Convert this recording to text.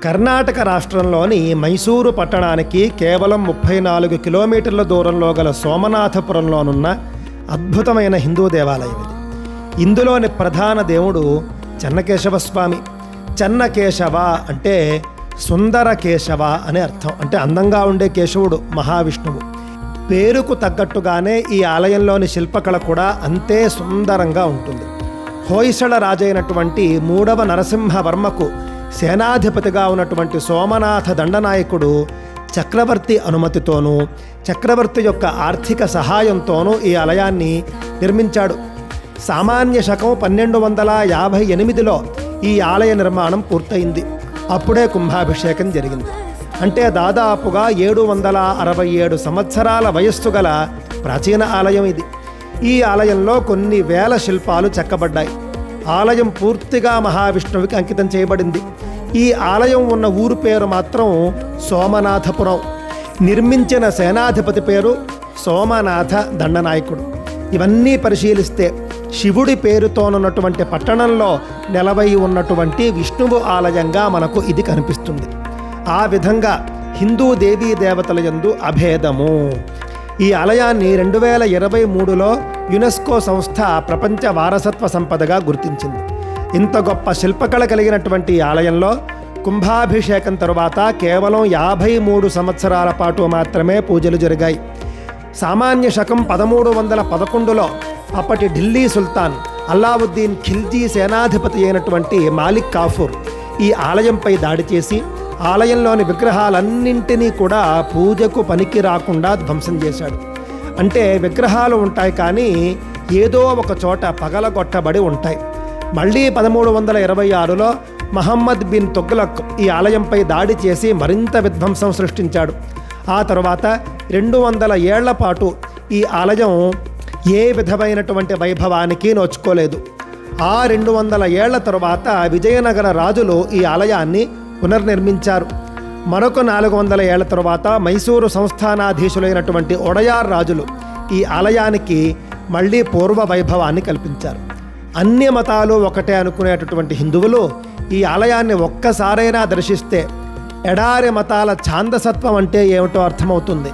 కర్ణాటక రాష్ట్రంలోని మైసూరు పట్టణానికి కేవలం 34 కిలోమీటర్ల దూరంలో గల సోమనాథపురంలోనున్న అద్భుతమైన హిందూ దేవాలయం ఇది. ఇందులోని ప్రధాన దేవుడు చెన్నకేశవ స్వామి. చెన్నకేశవ అంటే సుందర కేశవ అనే అర్థం. అంటే అందంగా ఉండే కేశవుడు మహావిష్ణువు. పేరుకు తగ్గట్టుగానే ఈ ఆలయంలోని శిల్పకళ కూడా అంతే సుందరంగా ఉంటుంది. హోయసళ రాజైనటువంటి 3వ నరసింహవర్మకు సేనాధిపతిగా ఉన్నటువంటి సోమనాథ దండనాయకుడు చక్రవర్తి అనుమతితోనూ చక్రవర్తి యొక్క ఆర్థిక సహాయంతోనూ ఈ ఆలయాన్ని నిర్మించాడు. సామాన్య శకం 1258లో ఈ ఆలయ నిర్మాణం పూర్తయింది. అప్పుడే కుంభాభిషేకం జరిగింది. అంటే దాదాపుగా 767 సంవత్సరాల వయస్సు గల ప్రాచీన ఆలయం ఇది. ఈ ఆలయంలో కొన్ని వేల శిల్పాలు చెక్కబడ్డాయి. ఆలయం పూర్తిగా మహావిష్ణువుకి అంకితం చేయబడింది. ఈ ఆలయం ఉన్న ఊరు పేరు మాత్రం సోమనాథపురం. నిర్మించిన సేనాధిపతి పేరు సోమనాథ దండనాయకుడు. ఇవన్నీ పరిశీలిస్తే శివుడి పేరుతోనున్నటువంటి పట్టణంలో నెలవై ఉన్నటువంటి విష్ణువు ఆలయంగా మనకు ఇది కనిపిస్తుంది. ఆ విధంగా హిందూ దేవీ దేవతల యందు అభేదము. ఈ ఆలయాన్ని 2023లో యునెస్కో సంస్థ ప్రపంచ వారసత్వ సంపదగా గుర్తించింది. ఇంత గొప్ప శిల్పకళ కలిగినటువంటి ఈ ఆలయంలో కుంభాభిషేకం తరువాత కేవలం 53 సంవత్సరాల పాటు మాత్రమే పూజలు జరిగాయి. సామాన్య శకం 1311లో అప్పటి ఢిల్లీ సుల్తాన్ అల్లావుద్దీన్ ఖిల్జీ సేనాధిపతి అయినటువంటి మాలిక్ కాఫూర్ ఈ ఆలయంపై దాడి చేసి ఆలయంలోని విగ్రహాలన్నింటినీ కూడా పూజకు పనికి రాకుండా ధ్వంసం చేశాడు. అంటే విగ్రహాలు ఉంటాయి కానీ ఏదో ఒక చోట పగలగొట్టబడి ఉంటాయి. మళ్ళీ 1326లో మహమ్మద్ బిన్ తుగ్లక్ ఈ ఆలయంపై దాడి చేసి మరింత విధ్వంసం సృష్టించాడు. ఆ తర్వాత 200 ఏళ్ల పాటు ఈ ఆలయం ఏ విధమైనటువంటి వైభవానికి నోచుకోలేదు. ఆ 200 ఏళ్ల తరువాత విజయనగర రాజులు ఈ ఆలయాన్ని పునర్నిర్మించారు. మరొక 400 ఏళ్ల తరువాత మైసూరు సంస్థానాధీశులైనటువంటి ఒడయార్ రాజులు ఈ ఆలయానికి మళ్ళీ పూర్వ వైభవాన్ని కల్పించారు. అన్ని మతాలు ఒకటే అనుకునేటటువంటి హిందువులు ఈ ఆలయాన్ని ఒక్కసారైనా దర్శిస్తే ఎడారి మతాల ఛాందసత్వం అంటే ఏమిటో అర్థమవుతుంది.